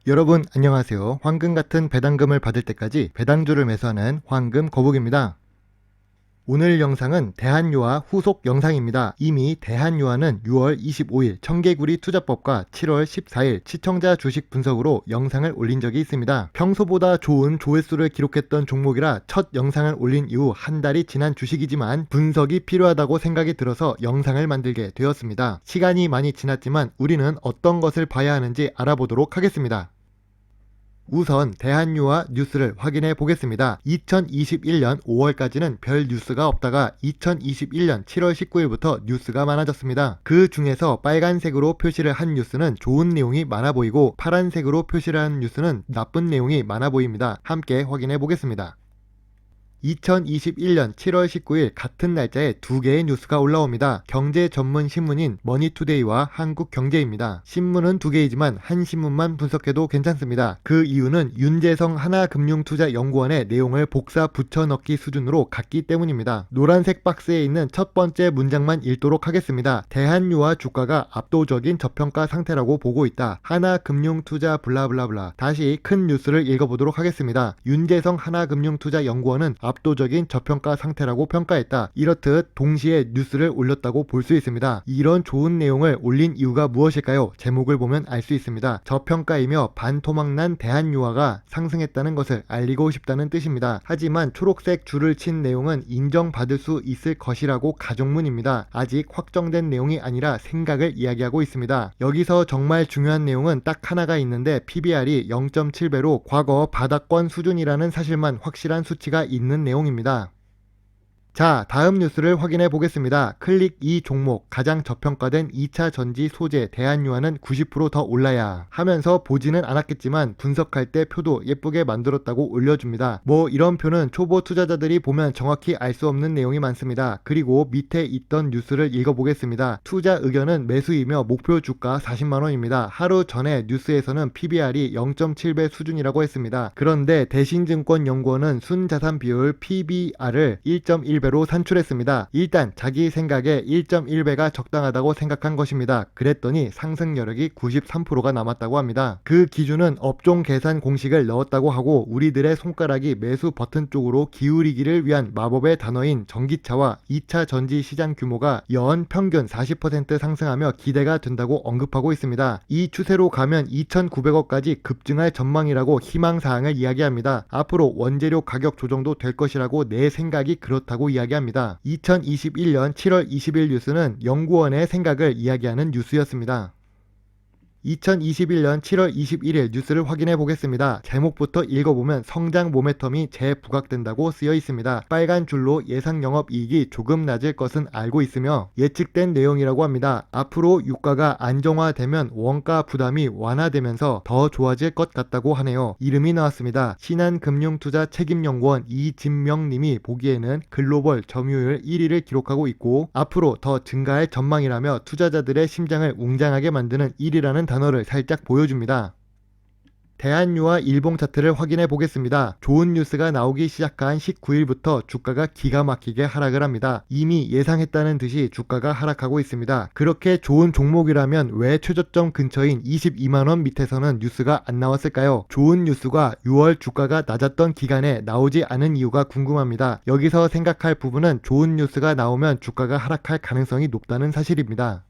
여러분 안녕하세요. 황금 같은 배당금을 받을 때까지 배당주를 매수하는 황금 거북입니다. 오늘 영상은 대한유화 후속 영상입니다. 이미 대한유화는 6월 25일 청개구리 투자법과 7월 14일 시청자 주식 분석으로 영상을 올린 적이 있습니다. 평소보다 좋은 조회수를 기록했던 종목이라 첫 영상을 올린 이후 한 달이 지난 주식이지만 분석이 필요하다고 생각이 들어서 영상을 만들게 되었습니다. 시간이 많이 지났지만 우리는 어떤 것을 봐야 하는지 알아보도록 하겠습니다. 우선 대한유화 뉴스를 확인해 보겠습니다. 2021년 5월까지는 별 뉴스가 없다가 2021년 7월 19일부터 뉴스가 많아졌습니다. 그 중에서 빨간색으로 표시를 한 뉴스는 좋은 내용이 많아 보이고 파란색으로 표시를 한 뉴스는 나쁜 내용이 많아 보입니다. 함께 확인해 보겠습니다. 2021년 7월 19일 같은 날짜에 두 개의 뉴스가 올라옵니다. 경제 전문 신문인 머니투데이와 한국경제입니다. 신문은 두 개이지만 한 신문만 분석해도 괜찮습니다. 그 이유는 윤재성 하나금융투자연구원의 내용을 복사 붙여넣기 수준으로 같기 때문입니다. 노란색 박스에 있는 첫 번째 문장만 읽도록 하겠습니다. 대한유화 주가가 압도적인 저평가 상태라고 보고 있다. 하나금융투자 블라블라블라. 다시 큰 뉴스를 읽어보도록 하겠습니다. 윤재성 하나금융투자연구원은 압도적인 저평가 상태라고 평가했다. 이렇듯 동시에 뉴스를 올렸다고 볼 수 있습니다. 이런 좋은 내용을 올린 이유가 무엇일까요? 제목을 보면 알 수 있습니다. 저평가이며 반토막난 대한유화가 상승했다는 것을 알리고 싶다는 뜻입니다. 하지만 초록색 줄을 친 내용은 인정받을 수 있을 것이라고 가정문입니다. 아직 확정된 내용이 아니라 생각을 이야기하고 있습니다. 여기서 정말 중요한 내용은 딱 하나가 있는데 PBR이 0.7배로 과거 바닥권 수준이라는 사실만 확실한 수치가 있는 내용입니다. 자, 다음 뉴스를 확인해 보겠습니다. 클릭 이 종목 가장 저평가된 2차 전지 소재 대한유화는 90% 더 올라야 하면서 보지는 않았겠지만 분석할 때 표도 예쁘게 만들었다고 올려줍니다. 뭐 이런 표는 초보 투자자들이 보면 정확히 알 수 없는 내용이 많습니다. 그리고 밑에 있던 뉴스를 읽어보겠습니다. 투자 의견은 매수이며 목표 주가 40만원입니다. 하루 전에 뉴스에서는 PBR이 0.7배 수준이라고 했습니다. 그런데 대신증권연구원은 순자산 비율 PBR을 1.1배로 산출했습니다. 일단 자기 생각에 1.1배가 적당하다고 생각한 것입니다. 그랬더니 상승 여력이 93%가 남았다고 합니다. 그 기준은 업종 계산 공식을 넣었다고 하고 우리들의 손가락이 매수 버튼 쪽으로 기울이기를 위한 마법의 단어인 전기차와 2차 전지 시장 규모가 연 평균 40% 상승하며 기대가 된다고 언급하고 있습니다. 이 추세로 가면 2,900억까지 급증할 전망이라고 희망사항을 이야기합니다. 앞으로 원재료 가격 조정도 될 것이라고 내 생각이 그렇다고 이야기합니다. 2021년 7월 20일 뉴스는 연구원의 생각을 이야기하는 뉴스였습니다. 2021년 7월 21일 뉴스를 확인해 보겠습니다. 제목부터 읽어보면 성장 모멘텀이 재부각된다고 쓰여 있습니다. 빨간 줄로 예상 영업이익이 조금 낮을 것은 알고 있으며 예측된 내용이라고 합니다. 앞으로 유가가 안정화되면 원가 부담이 완화되면서 더 좋아질 것 같다고 하네요. 이름이 나왔습니다. 신한금융투자 책임연구원 이진명님이 보기에는 글로벌 점유율 1위를 기록하고 있고 앞으로 더 증가할 전망이라며 투자자들의 심장을 웅장하게 만드는 1위라는 단어를 살짝 보여줍니다. 대한유화 일봉 차트를 확인해 보겠습니다. 좋은 뉴스가 나오기 시작한 19일부터 주가가 기가 막히게 하락을 합니다. 이미 예상했다는 듯이 주가가 하락하고 있습니다. 그렇게 좋은 종목이라면 왜 최저점 근처인 22만원 밑에서는 뉴스가 안 나왔을까요? 좋은 뉴스가 6월 주가가 낮았던 기간에 나오지 않은 이유가 궁금합니다. 여기서 생각할 부분은 좋은 뉴스가 나오면 주가가 하락할 가능성이 높다는 사실입니다.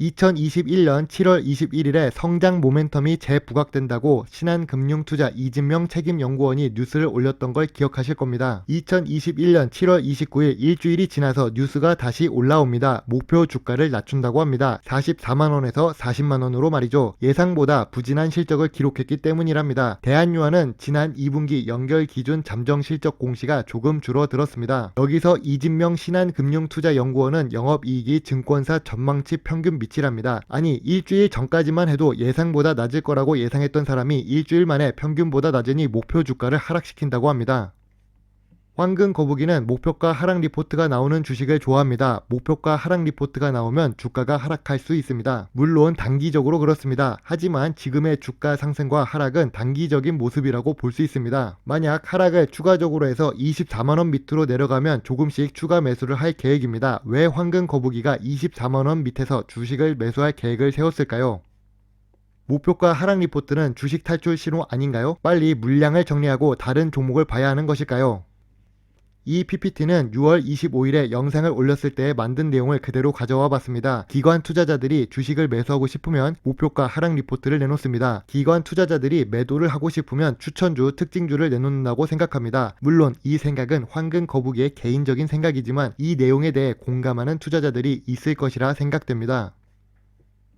2021년 7월 21일에 성장 모멘텀이 재부각된다고 신한금융투자 이진명 책임연구원이 뉴스를 올렸던 걸 기억하실 겁니다. 2021년 7월 29일 일주일이 지나서 뉴스가 다시 올라옵니다. 목표 주가를 낮춘다고 합니다. 44만원에서 40만원으로 말이죠. 예상보다 부진한 실적을 기록했기 때문이랍니다. 대한유화는 지난 2분기 연결 기준 잠정 실적 공시가 조금 줄어들었습니다. 여기서 이진명 신한금융투자연구원은 영업이익이 증권사 전망치 평균 밑이랍니다. 아니 일주일 전까지만 해도 예상보다 낮을 거라고 예상했던 사람이 일주일 만에 평균보다 낮으니 목표 주가를 하락시킨다고 합니다. 황금 거북이는 목표가 하락 리포트가 나오는 주식을 좋아합니다. 목표가 하락 리포트가 나오면 주가가 하락할 수 있습니다. 물론 단기적으로 그렇습니다. 하지만 지금의 주가 상승과 하락은 단기적인 모습이라고 볼 수 있습니다. 만약 하락을 추가적으로 해서 24만원 밑으로 내려가면 조금씩 추가 매수를 할 계획입니다. 왜 황금 거북이가 24만원 밑에서 주식을 매수할 계획을 세웠을까요? 목표가 하락 리포트는 주식 탈출 신호 아닌가요? 빨리 물량을 정리하고 다른 종목을 봐야 하는 것일까요? 이 PPT는 6월 25일에 영상을 올렸을 때 만든 내용을 그대로 가져와 봤습니다. 기관 투자자들이 주식을 매수하고 싶으면 목표가 하락 리포트를 내놓습니다. 기관 투자자들이 매도를 하고 싶으면 추천주, 특징주를 내놓는다고 생각합니다. 물론 이 생각은 황금 거북이의 개인적인 생각이지만 이 내용에 대해 공감하는 투자자들이 있을 것이라 생각됩니다.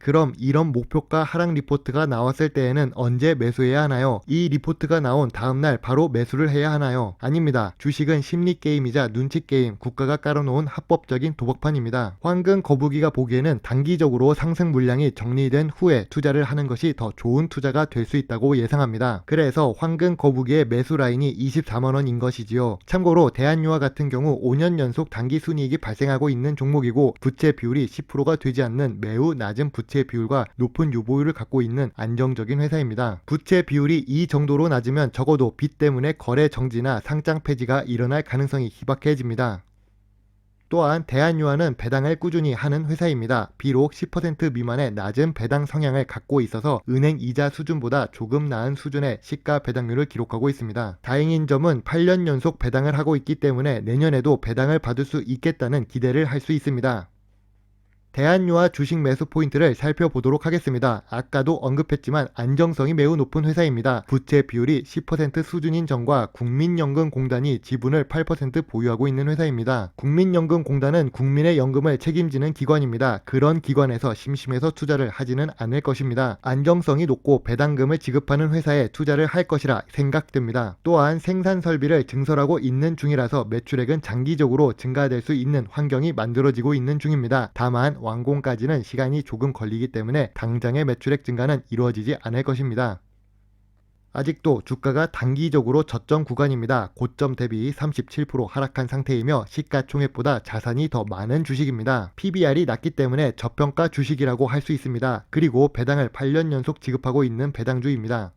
그럼 이런 목표가 하락 리포트가 나왔을 때에는 언제 매수해야 하나요? 이 리포트가 나온 다음날 바로 매수를 해야 하나요? 아닙니다. 주식은 심리 게임이자 눈치 게임, 국가가 깔아놓은 합법적인 도박판입니다. 황금 거북이가 보기에는 단기적으로 상승 물량이 정리된 후에 투자를 하는 것이 더 좋은 투자가 될 수 있다고 예상합니다. 그래서 황금 거북이의 매수 라인이 24만원인 것이지요. 참고로 대한유화 같은 경우 5년 연속 단기 순이익이 발생하고 있는 종목이고 부채 비율이 10%가 되지 않는 매우 낮은 부채 비율과 높은 유보율을 갖고 있는 안정적인 회사입니다. 부채 비율이 이 정도로 낮으면 적어도 빚 때문에 거래 정지나 상장 폐지가 일어날 가능성이 희박해집니다. 또한 대한유화는 배당을 꾸준히 하는 회사입니다. 비록 10% 미만의 낮은 배당 성향을 갖고 있어서 은행 이자 수준보다 조금 나은 수준의 시가 배당률을 기록하고 있습니다. 다행인 점은 8년 연속 배당을 하고 있기 때문에 내년에도 배당을 받을 수 있겠다는 기대를 할 수 있습니다. 대한유화 주식 매수 포인트를 살펴보도록 하겠습니다. 아까도 언급했지만 안정성이 매우 높은 회사입니다. 부채 비율이 10% 수준인 점과 국민연금공단이 지분을 8% 보유하고 있는 회사입니다. 국민연금공단은 국민의 연금을 책임지는 기관입니다. 그런 기관에서 심심해서 투자를 하지는 않을 것입니다. 안정성이 높고 배당금을 지급하는 회사에 투자를 할 것이라 생각됩니다. 또한 생산 설비를 증설하고 있는 중이라서 매출액은 장기적으로 증가될 수 있는 환경이 만들어지고 있는 중입니다. 다만 완공까지는 시간이 조금 걸리기 때문에 당장의 매출액 증가는 이루어지지 않을 것입니다. 아직도 주가가 단기적으로 저점 구간입니다. 고점 대비 37% 하락한 상태이며 시가총액보다 자산이 더 많은 주식입니다. PBR이 낮기 때문에 저평가 주식이라고 할 수 있습니다. 그리고 배당을 8년 연속 지급하고 있는 배당주입니다.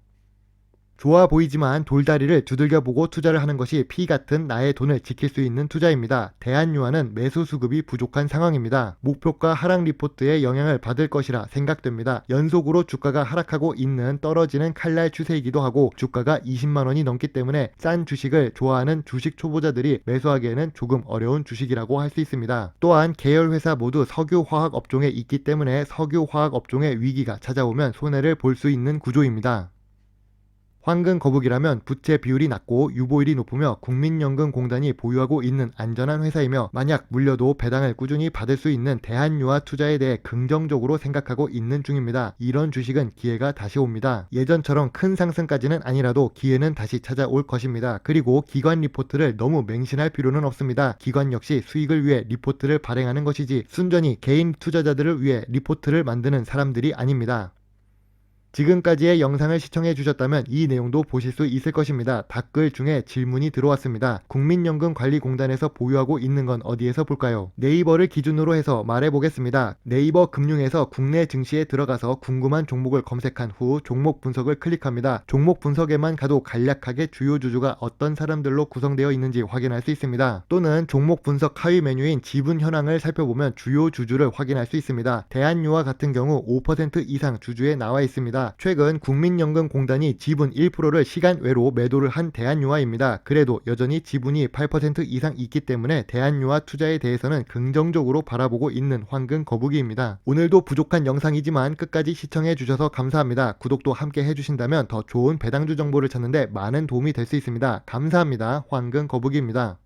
좋아 보이지만 돌다리를 두들겨보고 투자를 하는 것이 피 같은 나의 돈을 지킬 수 있는 투자입니다. 대한유화는 매수 수급이 부족한 상황입니다. 목표가 하락 리포트에 영향을 받을 것이라 생각됩니다. 연속으로 주가가 하락하고 있는 떨어지는 칼날 추세이기도 하고 주가가 20만원이 넘기 때문에 싼 주식을 좋아하는 주식 초보자들이 매수하기에는 조금 어려운 주식이라고 할 수 있습니다. 또한 계열회사 모두 석유화학 업종에 있기 때문에 석유화학 업종의 위기가 찾아오면 손해를 볼 수 있는 구조입니다. 황금 거북이라면 부채 비율이 낮고 유보율이 높으며 국민연금공단이 보유하고 있는 안전한 회사이며 만약 물려도 배당을 꾸준히 받을 수 있는 대한유화 투자에 대해 긍정적으로 생각하고 있는 중입니다. 이런 주식은 기회가 다시 옵니다. 예전처럼 큰 상승까지는 아니라도 기회는 다시 찾아올 것입니다. 그리고 기관 리포트를 너무 맹신할 필요는 없습니다. 기관 역시 수익을 위해 리포트를 발행하는 것이지 순전히 개인 투자자들을 위해 리포트를 만드는 사람들이 아닙니다. 지금까지의 영상을 시청해 주셨다면 이 내용도 보실 수 있을 것입니다. 댓글 중에 질문이 들어왔습니다. 국민연금관리공단에서 보유하고 있는 건 어디에서 볼까요? 네이버를 기준으로 해서 말해보겠습니다. 네이버 금융에서 국내 증시에 들어가서 궁금한 종목을 검색한 후 종목 분석을 클릭합니다. 종목 분석에만 가도 간략하게 주요 주주가 어떤 사람들로 구성되어 있는지 확인할 수 있습니다. 또는 종목 분석 하위 메뉴인 지분 현황을 살펴보면 주요 주주를 확인할 수 있습니다. 대한유화 같은 경우 5% 이상 주주에 나와 있습니다. 최근 국민연금공단이 지분 1%를 시간 외로 매도를 한 대한유화입니다. 그래도 여전히 지분이 8% 이상 있기 때문에 대한유화 투자에 대해서는 긍정적으로 바라보고 있는 황금 거북이입니다. 오늘도 부족한 영상이지만 끝까지 시청해 주셔서 감사합니다. 구독도 함께 해주신다면 더 좋은 배당주 정보를 찾는데 많은 도움이 될 수 있습니다. 감사합니다. 황금 거북이입니다.